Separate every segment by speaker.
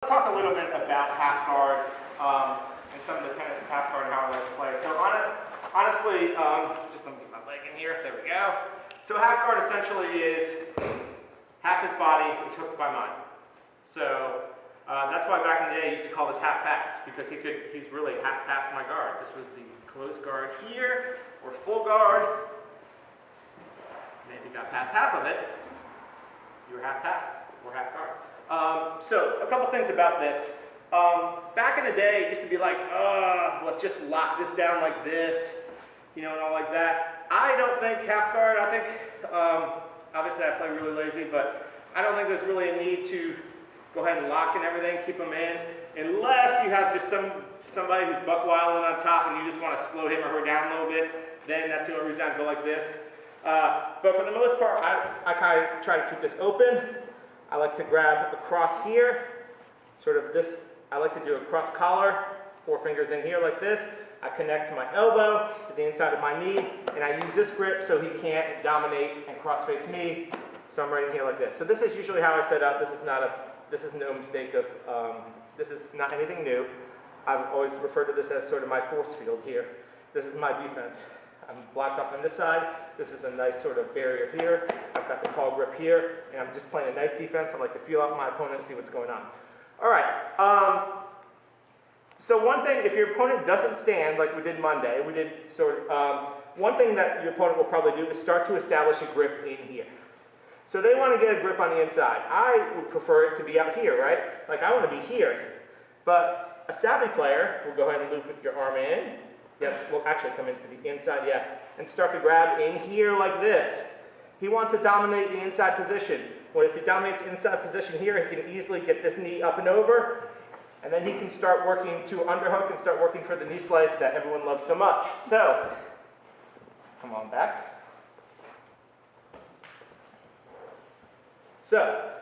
Speaker 1: Let's talk a little bit about half guard and some of the tenets of half guard and how I like to play. So honestly, just let me get my leg in here. There we go. So half guard essentially is half his body is hooked by mine. So that's why back in the day I used to call this half passed, because he's really half passed my guard. This was the closed guard here, or full guard. Maybe got past half of it. You were half passed, or half guard. So a couple things about this. Back in the day, it used to be like, let's just lock this down like this, you know, and all like that. I don't think half guard. I think, obviously I play really lazy, but I don't think there's really a need to go ahead and lock and everything, keep them in, unless you have just somebody who's buck wilding on top and you just want to slow him or her down a little bit. Then that's the only reason I go like this. But for the most part, I kind of try to keep this open. I like to grab across here, sort of this. I like to do a cross collar, 4 fingers in here like this. I connect my elbow to the inside of my knee, and I use this grip so he can't dominate and cross face me. So I'm right in here like this. So this is usually how I set up. This is no mistake of, this is not anything new. I've always referred to this as sort of my force field here. This is my defense. I'm blocked off on this side. This is a nice sort of barrier here. I've got the call grip here, and I'm just playing a nice defense. I like to feel out my opponent and see what's going on. All right. So one thing, if your opponent doesn't stand like we did Monday, we did sort of, one thing that your opponent will probably do is start to establish a grip in here. So they want to get a grip on the inside. I would prefer it to be out here, right? Like I want to be here. But a savvy player will go ahead and loop with your arm in. Yep, we'll actually come into the inside, yeah, and start to grab in here like this. He wants to dominate the inside position. Well, if he dominates inside position here, he can easily get this knee up and over, and then he can start working to underhook and start working for the knee slice that everyone loves so much. So, come on back. So,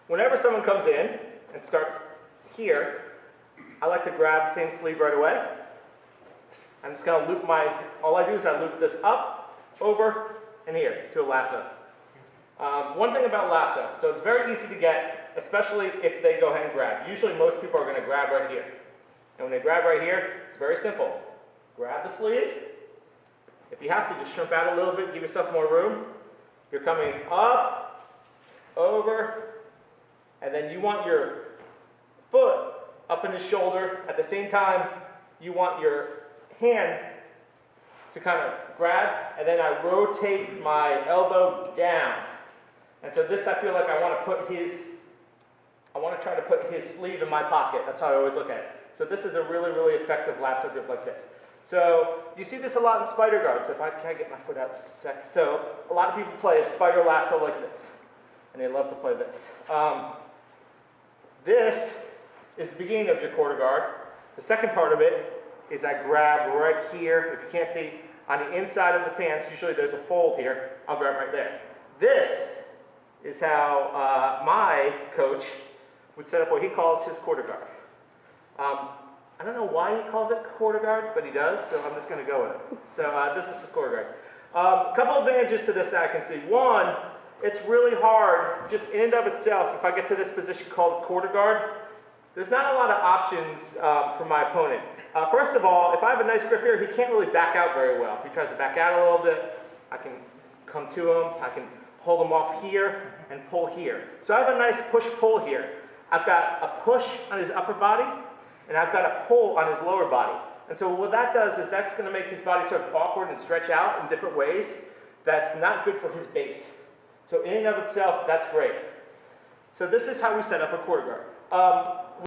Speaker 1: whenever someone comes in and starts here, I like to grab same sleeve right away. I'm just going to loop all I do is I loop this up, over, and here to a lasso. One thing about lasso, so it's very easy to get, especially if they go ahead and grab. Usually most people are going to grab right here. And when they grab right here, it's very simple. Grab the sleeve. If you have to, just shrimp out a little bit, give yourself more room. You're coming up, over, and then you want your foot up in his shoulder. At the same time, you want your hand to kind of grab, and then I rotate my elbow down. And so this, I feel like I want to try to put his sleeve in my pocket. That's how I always look at it. So this is a really, really effective lasso grip like this. So you see this a lot in spider guards. So if I can't get my foot out just a sec. So a lot of people play a spider lasso like this, and they love to play this. This is the beginning of your quarter guard. The second part of it is I grab right here. If you can't see, on the inside of the pants, usually there's a fold here. I'll grab right there. This is how my coach would set up what he calls his quarter guard. I don't know why he calls it quarter guard, but he does, so I'm just going to go with it. So this is his quarter guard. A couple advantages to this that I can see. One, it's really hard, just in and of itself, if I get to this position called quarter guard, there's not a lot of options for my opponent. First of all, if I have a nice grip here, he can't really back out very well. If he tries to back out a little bit, I can come to him, I can hold him off here and pull here. So I have a nice push-pull here. I've got a push on his upper body, and I've got a pull on his lower body. And so what that does is that's going to make his body sort of awkward and stretch out in different ways. That's not good for his base. So in and of itself, that's great. So this is how we set up a quarter guard.